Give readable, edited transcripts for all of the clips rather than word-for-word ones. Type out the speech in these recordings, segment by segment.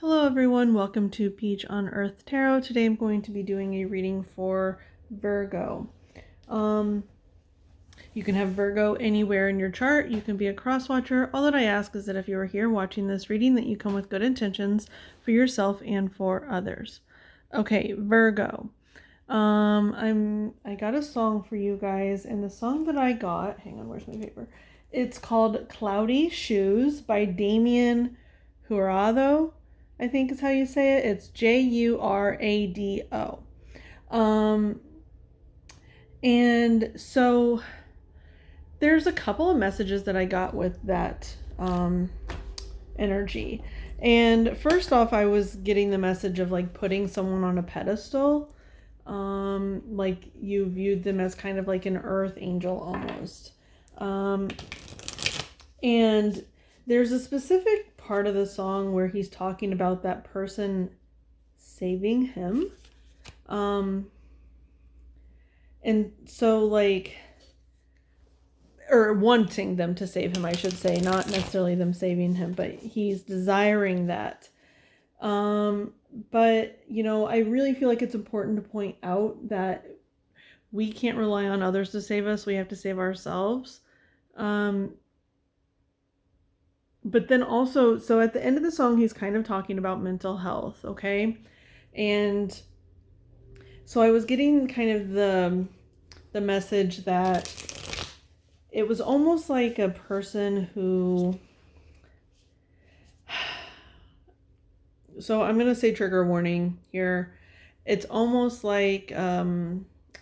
Hello everyone, welcome to Peach on Earth Tarot. Today I'm going to be doing a reading for Virgo. You can have Virgo anywhere in your chart. You can be a cross watcher. All that I ask is that if you are here watching this reading, that you come with good intentions for yourself and for others. Okay, Virgo. I got a song for you guys, and the song that I got, hang on, where's my paper? It's called Cloudy Shoes by Damien Jurado, I think is how you say it. It's Jurado. Um, and so there's a couple of messages that I got with that energy. And first off, I was getting the message of like putting someone on a pedestal. Like you viewed them as kind of like an earth angel almost. And there's a specific part of the song where he's talking about that person saving him. And so like, or wanting them to save him, I should say, not necessarily them saving him, but he's desiring that. But, you know, I really feel like it's important to point out that we can't rely on others to save us. We have to save ourselves. But then also, so at the end of the song, he's kind of talking about mental health, okay? And so I was getting kind of the message that it was almost like a person who, so I'm going to say trigger warning here. It's almost like a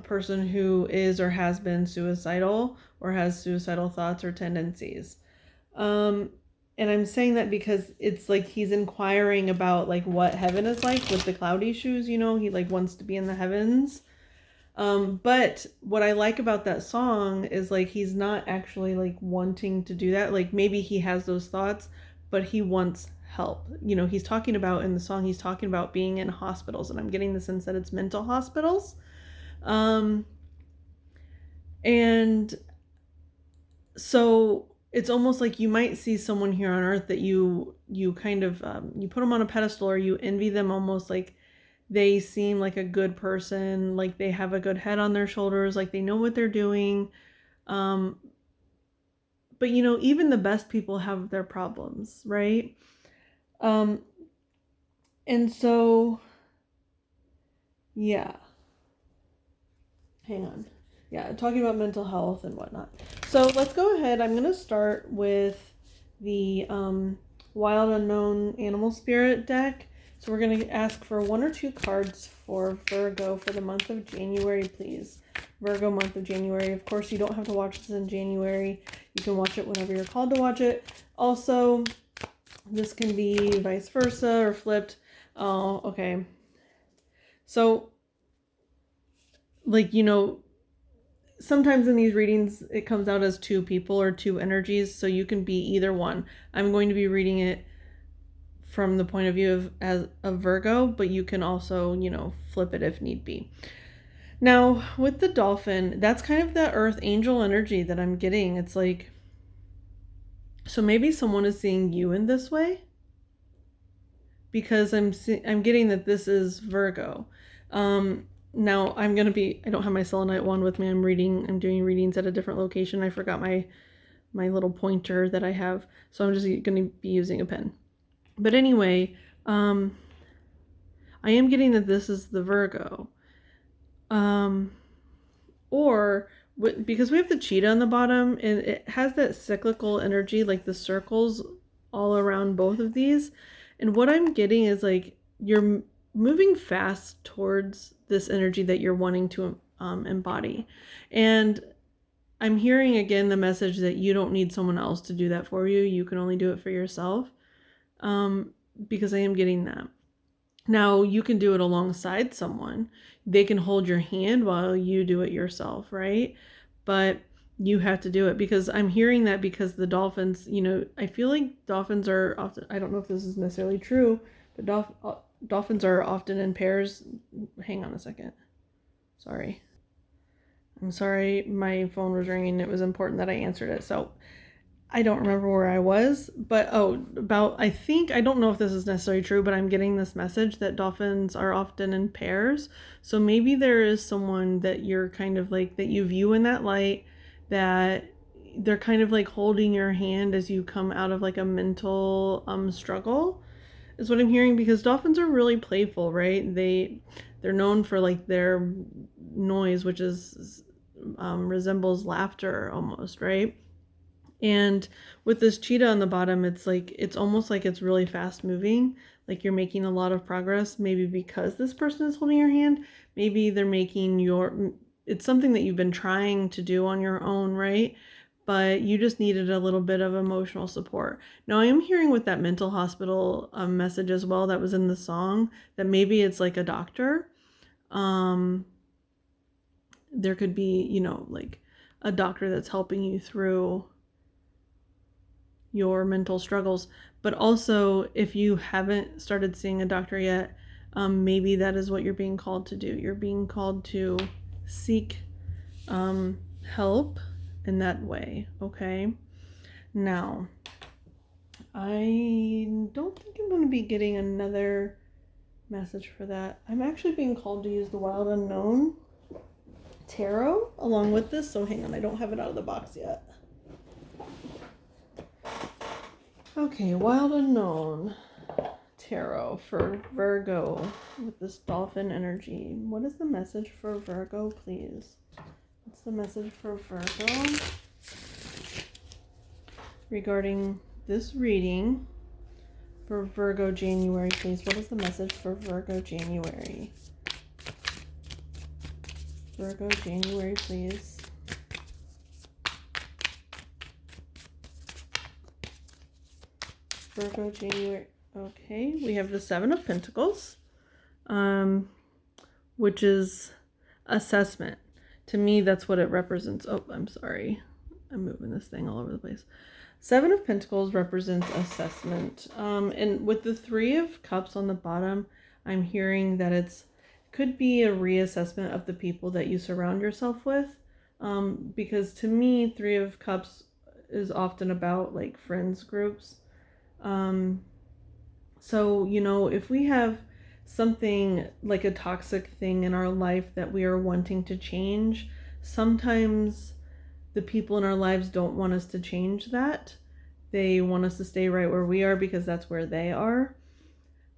person who is or has been suicidal or has suicidal thoughts or tendencies. And I'm saying that because it's like he's inquiring about like what heaven is like with the cloudy shoes, you know, he like wants to be in the heavens. But what I like about that song is like he's not actually like wanting to do that. Like maybe he has those thoughts, but he wants help. You know, he's talking about in the song, he's talking about being in hospitals, and I'm getting the sense that it's mental hospitals. And so it's almost like you might see someone here on earth that you kind of you put them on a pedestal, or you envy them, almost like they seem like a good person, like they have a good head on their shoulders, like they know what they're doing. But you know, even the best people have their problems, right? And so yeah, hang on. Yeah, talking about mental health and whatnot. So let's go ahead. I'm going to start with the Wild Unknown Animal Spirit deck. So we're going to ask for one or two cards for Virgo for the month of January, please. Virgo month of January. Of course, you don't have to watch this in January. You can watch it whenever you're called to watch it. Also, this can be vice versa or flipped. Oh, okay. So, like, you know, sometimes in these readings it comes out as two people or two energies, so you can be either one. I'm going to be reading it from the point of view of Virgo, but you can also, you know, flip it if need be. Now, with the dolphin, that's kind of that earth angel energy that I'm getting. It's like, so maybe someone is seeing you in this way, because I'm getting that this is Virgo. Now I don't have my selenite wand with me. I'm doing readings at a different location. I forgot my little pointer that I have, so I'm just going to be using a pen. But anyway, I am getting that this is the Virgo. Or because we have the cheetah on the bottom, and it has that cyclical energy, like the circles all around both of these. And what I'm getting is like you're moving fast towards this energy that you're wanting to embody. And I'm hearing again the message that you don't need someone else to do that for you. You can only do it for yourself. Because I am getting that. Now, you can do it alongside someone. They can hold your hand while you do it yourself, right? But you have to do it, because I'm hearing that because the dolphins, you know, I feel like dolphins are often, I don't know if this is necessarily true, but dolphins are often in pairs. Hang on a second. Sorry. I'm sorry, my phone was ringing. It was important that I answered it. So I don't remember where I was, but I think, I don't know if this is necessarily true, but I'm getting this message that dolphins are often in pairs. So maybe there is someone that you're kind of like, that you view in that light, that they're kind of like holding your hand as you come out of like a mental struggle, is what I'm hearing, because dolphins are really playful, right? They're known for like their noise, which is resembles laughter almost, right? And with this cheetah on the bottom, it's like, it's almost like it's really fast moving. Like you're making a lot of progress, maybe because this person is holding your hand. Maybe they're making it's something that you've been trying to do on your own, right? But you just needed a little bit of emotional support. Now, I am hearing with that mental hospital message as well that was in the song, that maybe it's like a doctor. Um, there could be, like a doctor that's helping you through your mental struggles. But also, if you haven't started seeing a doctor yet, maybe that is what you're being called to do. You're being called to seek help in that way, okay? Now, I don't think I'm going to be getting another message for that. I'm actually being called to use the Wild Unknown Tarot along with this, so hang on, I don't have it out of the box yet. Okay, Wild Unknown Tarot for Virgo with this dolphin energy. What is the message for Virgo, please? What's the message for Virgo regarding this reading for Virgo January, please? What is the message for Virgo January? Virgo January, please. Virgo January. Okay, we have the Seven of Pentacles, which is assessment. To me, that's what it represents. Oh, I'm sorry. I'm moving this thing all over the place. Seven of Pentacles represents assessment. And with the Three of Cups on the bottom, I'm hearing that could be a reassessment of the people that you surround yourself with. Because to me, Three of Cups is often about like friends groups. So, if we have something like a toxic thing in our life that we are wanting to change, sometimes the people in our lives don't want us to change that. They want us to stay right where we are because that's where they are.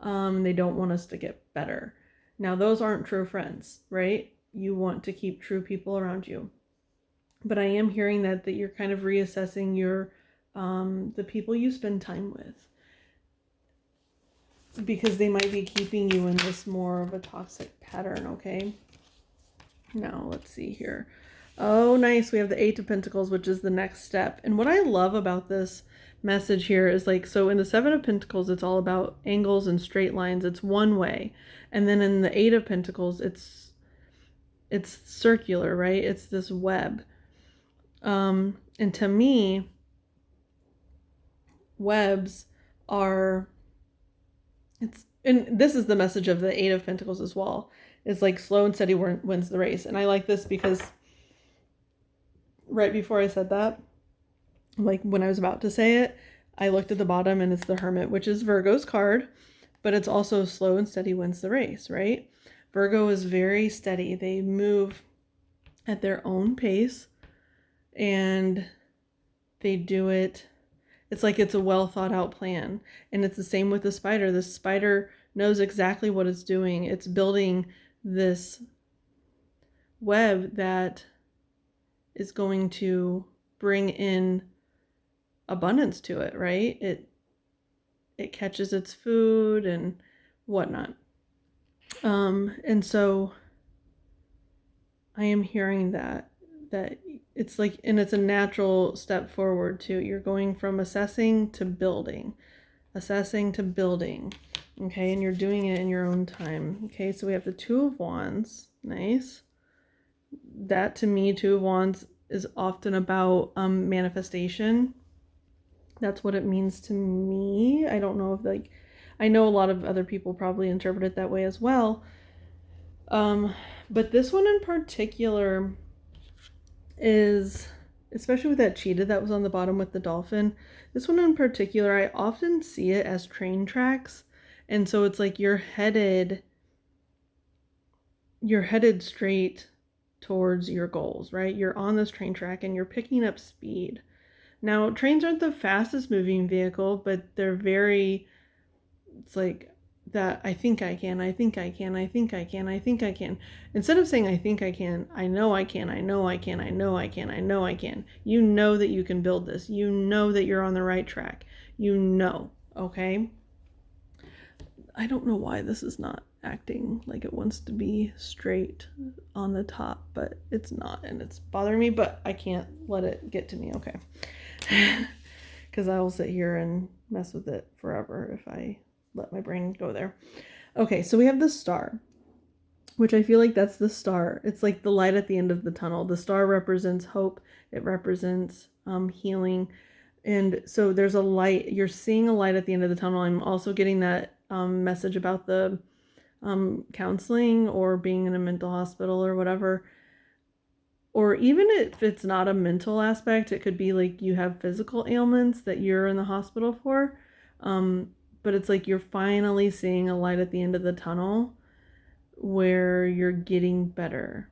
They don't want us to get better. Now, those aren't true friends, right? You want to keep true people around you. But I am hearing that you're kind of reassessing the people you spend time with, because they might be keeping you in this more of a toxic pattern, okay? Now, let's see here. Oh, nice. We have the Eight of Pentacles, which is the next step. And what I love about this message here is like, so in the Seven of Pentacles, it's all about angles and straight lines. It's one way. And then in the Eight of Pentacles, it's circular, right? It's this web. And to me, webs are... and this is the message of the Eight of Pentacles as well. It's like slow and steady wins the race. And I like this because right before I said that, like when I was about to say it, I looked at the bottom and it's the Hermit, which is Virgo's card, but it's also slow and steady wins the race, right? Virgo is very steady. They move at their own pace and they do it. It's like it's a well thought out plan. And it's the same with the spider. The spider knows exactly what it's doing. It's building this web that is going to bring in abundance to it, right? It catches its food and whatnot. And so I am hearing that it's like, and it's a natural step forward too. You're going from assessing to building, okay? And you're doing it in your own time, okay? So we have the Two of Wands, nice. That to me, Two of Wands is often about manifestation. That's what it means to me. I don't know if I know a lot of other people probably interpret it that way as well. But this one in particular is especially with that cheetah that was on the bottom with the dolphin. This one in particular, I often see it as train tracks. And so it's like you're headed straight towards your goals, right? You're on this train track and you're picking up speed. Now, trains aren't the fastest moving vehicle, but they're very, it's like that I think I can, I think I can, I think I can, I think I can. Instead of saying I think I can, I know I can, I know I can, I know I can, I know I can. You know that you can build this. You know that you're on the right track. You know, okay? I don't know why this is not acting like it wants to be straight on the top, but it's not, and it's bothering me, but I can't let it get to me, okay? Because I will sit here and mess with it forever if I let my brain go there. Okay, so we have the star, which I feel like that's the star. It's like the light at the end of the tunnel. The star represents hope. It represents healing. And so there's a light. You're seeing a light at the end of the tunnel. I'm also getting that message about the counseling or being in a mental hospital or whatever. Or even if it's not a mental aspect, it could be like you have physical ailments that you're in the hospital for. But it's like you're finally seeing a light at the end of the tunnel where you're getting better.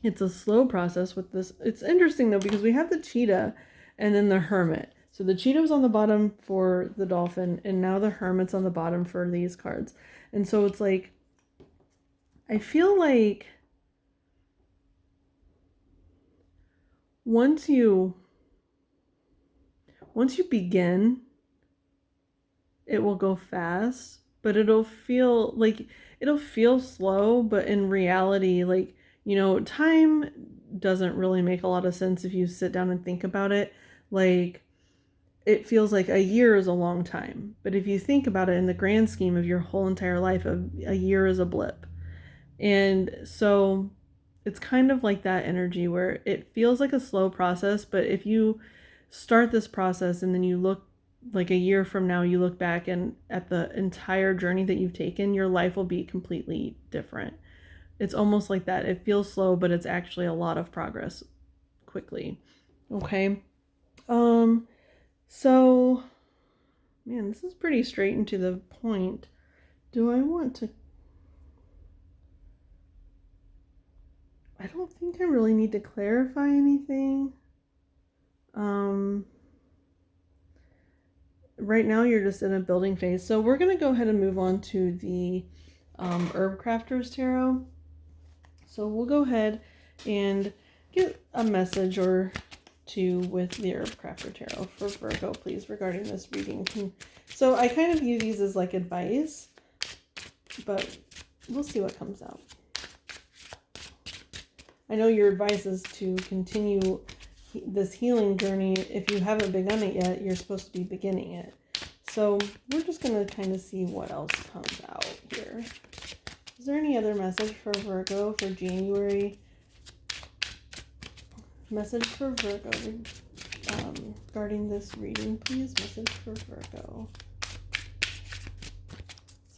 It's a slow process with this. It's interesting though, because we have the cheetah and then the hermit. So the cheetah was on the bottom for the dolphin, and now the hermit's on the bottom for these cards. And so it's like, I feel like once you begin, it will go fast, but it'll feel slow, but in reality, like, you know, time doesn't really make a lot of sense if you sit down and think about it. Like, it feels like a year is a long time, but if you think about it in the grand scheme of your whole entire life, a year is a blip. And so it's kind of like that energy where it feels like a slow process, but if you start this process and then you look like a year from now, you look back and at the entire journey that you've taken, your life will be completely different. It's almost like that. It feels slow, but it's actually a lot of progress quickly. Okay. So, man, this is pretty straight and to the point. Do I want to... I don't think I really need to clarify anything. Right now you're just in a building phase. So we're going to go ahead and move on to the Herb Crafter's Tarot. So we'll go ahead and get a message or two with the Herb Crafter Tarot for Virgo, please, regarding this reading. So I kind of view these as like advice, but we'll see what comes out. I know your advice is to continue this healing journey. If you haven't begun it yet, you're supposed to be beginning it. So we're just going to kind of see what else comes out here. Is there any other message for Virgo for January? Message for Virgo regarding this reading, please. Message for Virgo.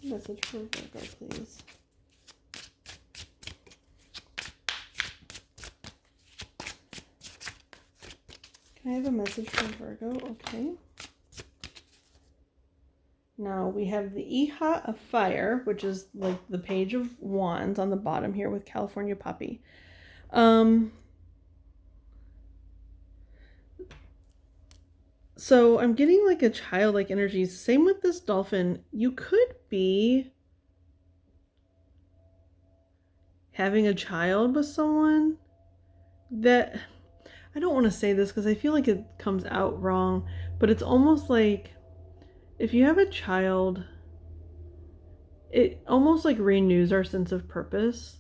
Message for Virgo, please. Can I have a message for Virgo? Okay. Now we have the Iha of Fire, which is like the Page of Wands on the bottom here with California Poppy. So I'm getting like a childlike energy. Same with this dolphin. You could be having a child with someone that... I don't want to say this because I feel like it comes out wrong, but it's almost like if you have a child, it almost like renews our sense of purpose.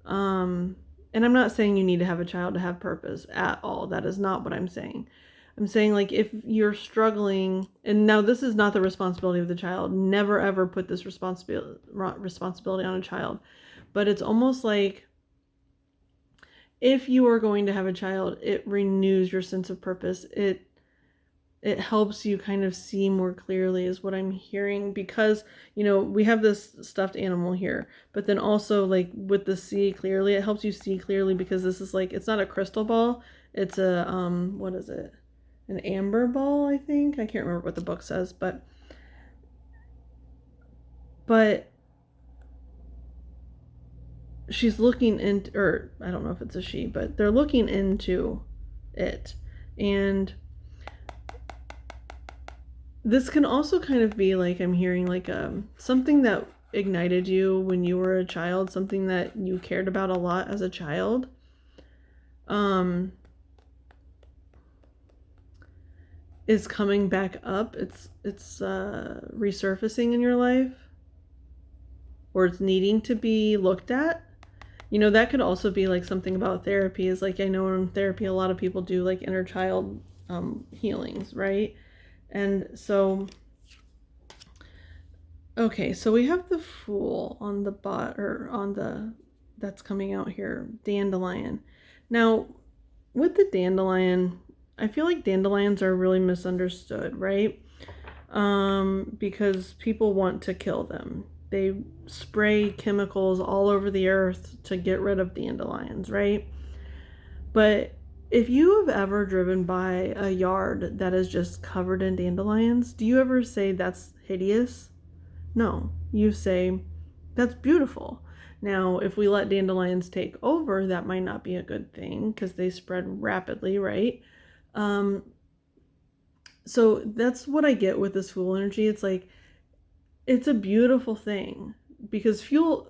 And I'm not saying you need to have a child to have purpose at all. That is not what I'm saying. I'm saying like if you're struggling, and now this is not the responsibility of the child. Never ever put this responsibility on a child. But it's almost like if you are going to have a child, it renews your sense of purpose. It helps you kind of see more clearly is what I'm hearing, because, you know, we have this stuffed animal here, but then also like with the see clearly, it helps you see clearly because this is like, it's not a crystal ball. It's a what is it? An amber ball, I think. I can't remember what the book says, but she's looking into, or I don't know if it's a she, but they're looking into it. And this can also kind of be like, I'm hearing like something that ignited you when you were a child, something that you cared about a lot as a child. Um is coming back up. It's resurfacing in your life, or it's needing to be looked at. You know, that could also be like something about therapy. Is like, I know in therapy a lot of people do like inner child healings, right? And so, okay, so we have the Fool on the bot, or on the, that's coming out here, dandelion. Now, with the dandelion, I feel like dandelions are really misunderstood, right? Because people want to kill them. They spray chemicals all over the earth to get rid of dandelions, right? But if you have ever driven by a yard that is just covered in dandelions, do you ever say that's hideous? No, you say that's beautiful. Now, if we let dandelions take over, that might not be a good thing because they spread rapidly, right? Um, so that's what I get with this Fool energy. It's like, it's a beautiful thing because fuel,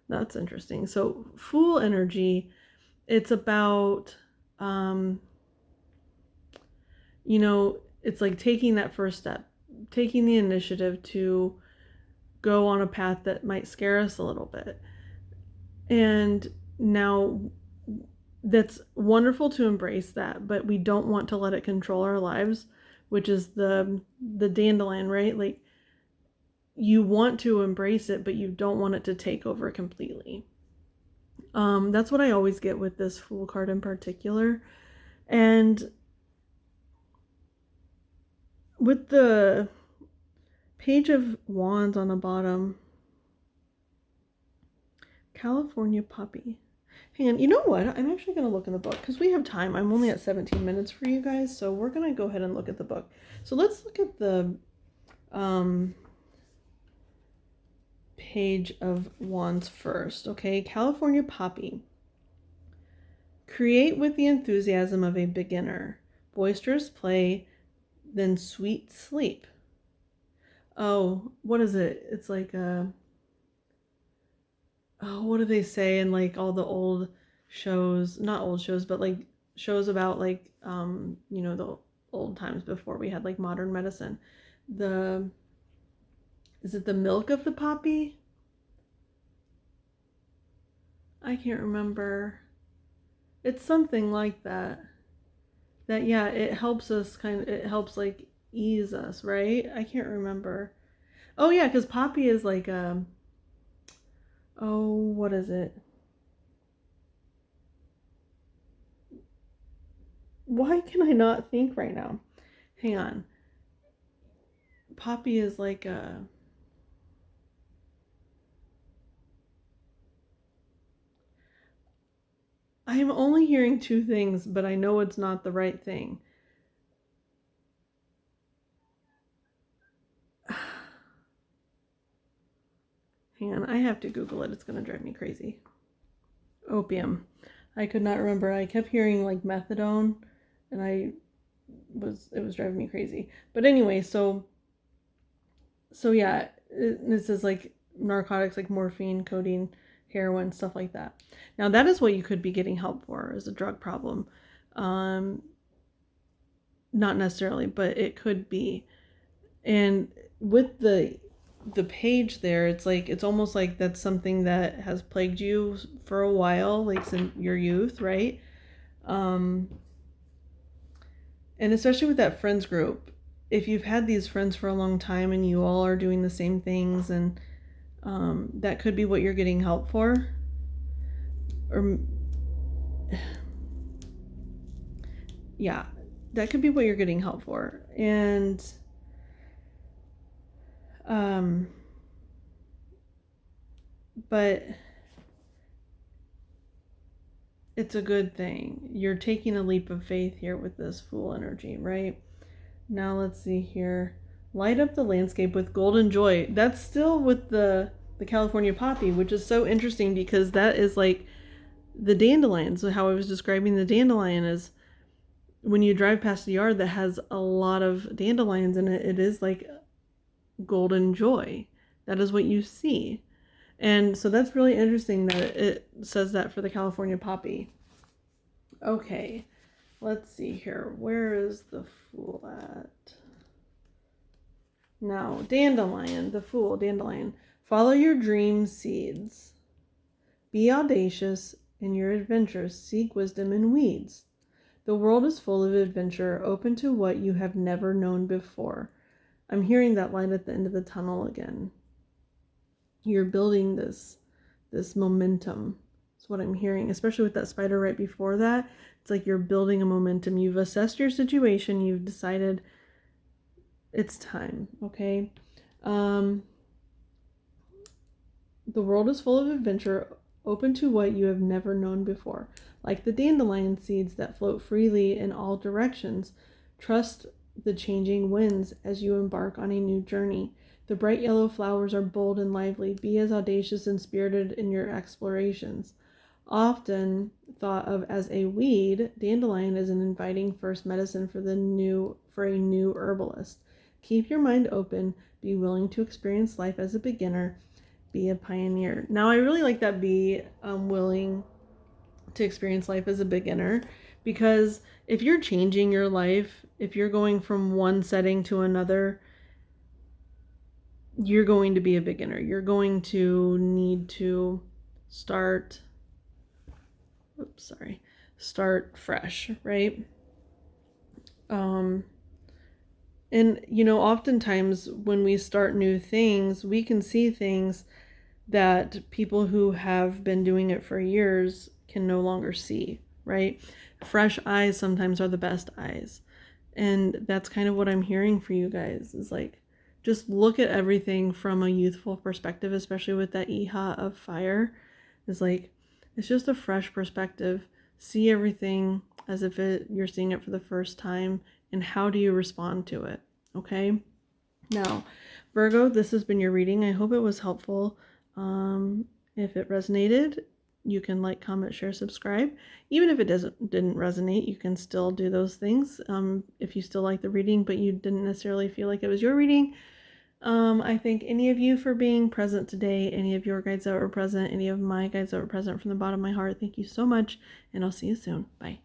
that's interesting. So Fool energy, it's about, um, you know, it's like taking that first step, taking the initiative to go on a path that might scare us a little bit. And now that's wonderful to embrace that, but we don't want to let it control our lives, which is the dandelion, right? Like, you want to embrace it, but you don't want it to take over completely. That's what I always get with this Fool card in particular. And with the Page of Wands on the bottom, California Puppy. Hang on, you know what? I'm actually going to look in the book because we have time. I'm only at 17 minutes for you guys, so we're going to go ahead and look at the book. So let's look at the Page of Wands first, okay? California Poppy. Create with the enthusiasm of a beginner. Boisterous play, then sweet sleep. Oh, what is it? It's like oh, what do they say in like all the old shows? Not old shows, but like shows about like you know, the old times before we had like modern medicine. The Is it the milk of the poppy? I can't remember. It's something like that. That, yeah, it helps us it helps like ease us, right? I can't remember. Oh yeah, because poppy is like oh, what is it? Why can I not think right now? Hang on. Poppy is like a, I'm only hearing two things, but I know it's not the right thing. Hang on, I have to Google it. It's going to drive me crazy. Opium. I could not remember. I kept hearing like methadone, and it was driving me crazy. But anyway, so yeah, this is like narcotics like morphine, codeine, heroin, stuff like that. Now that is what you could be getting help for, is a drug problem. Um, Not necessarily, but it could be. And with the page there, it's like, it's almost like that's something that has plagued you for a while, like since your youth, right? Um, and especially with that friends group, if you've had these friends for a long time and you all are doing the same things, and that could be what you're getting help for. Or yeah, that could be what you're getting help for. And um but it's a good thing. You're taking a leap of faith here with this Fool energy, right? Now let's see here. Light up the landscape with golden joy. That's still with the California poppy, which is so interesting because that is like the dandelion. So how I was describing the dandelion is when you drive past a yard that has a lot of dandelions in it, it is like golden joy. That is what you see. And so that's really interesting that it says that for the California poppy. Okay, let's see here. Where is the Fool at? Now, dandelion, the Fool, dandelion. Follow your dream seeds. Be audacious in your adventures. Seek wisdom in weeds. The world is full of adventure, open to what you have never known before. I'm hearing that light at the end of the tunnel again. You're building this momentum. That's what I'm hearing, especially with that spider right before that. It's like you're building a momentum. You've assessed your situation. You've decided it's time, okay? The world is full of adventure, open to what you have never known before. Like the dandelion seeds that float freely in all directions, trust the changing winds as you embark on a new journey. The bright yellow flowers are bold and lively. Be as audacious and spirited in your explorations. Often thought of as a weed, dandelion is an inviting first medicine for a new herbalist. Keep your mind open. Be willing to experience life as a beginner. Be a pioneer. Now, I really like that be willing to experience life as a beginner, because if you're changing your life, if you're going from one setting to another, you're going to be a beginner. You're going to need to start fresh, right? And oftentimes when we start new things, we can see things that people who have been doing it for years can no longer see, right? Fresh eyes sometimes are the best eyes. And that's kind of what I'm hearing for you guys, is like, just look at everything from a youthful perspective, especially with that Iha of fire. It's like, it's just a fresh perspective. See everything as if you're seeing it for the first time, and how do you respond to it, okay? Now, Virgo, this has been your reading. I hope it was helpful. If it resonated, you can like, comment, share, subscribe. Even if it didn't resonate, you can still do those things. If you still like the reading, but you didn't necessarily feel like it was your reading. I thank any of you for being present today. Any of your guides that were present, any of my guides that were present, from the bottom of my heart. Thank you so much, and I'll see you soon. Bye.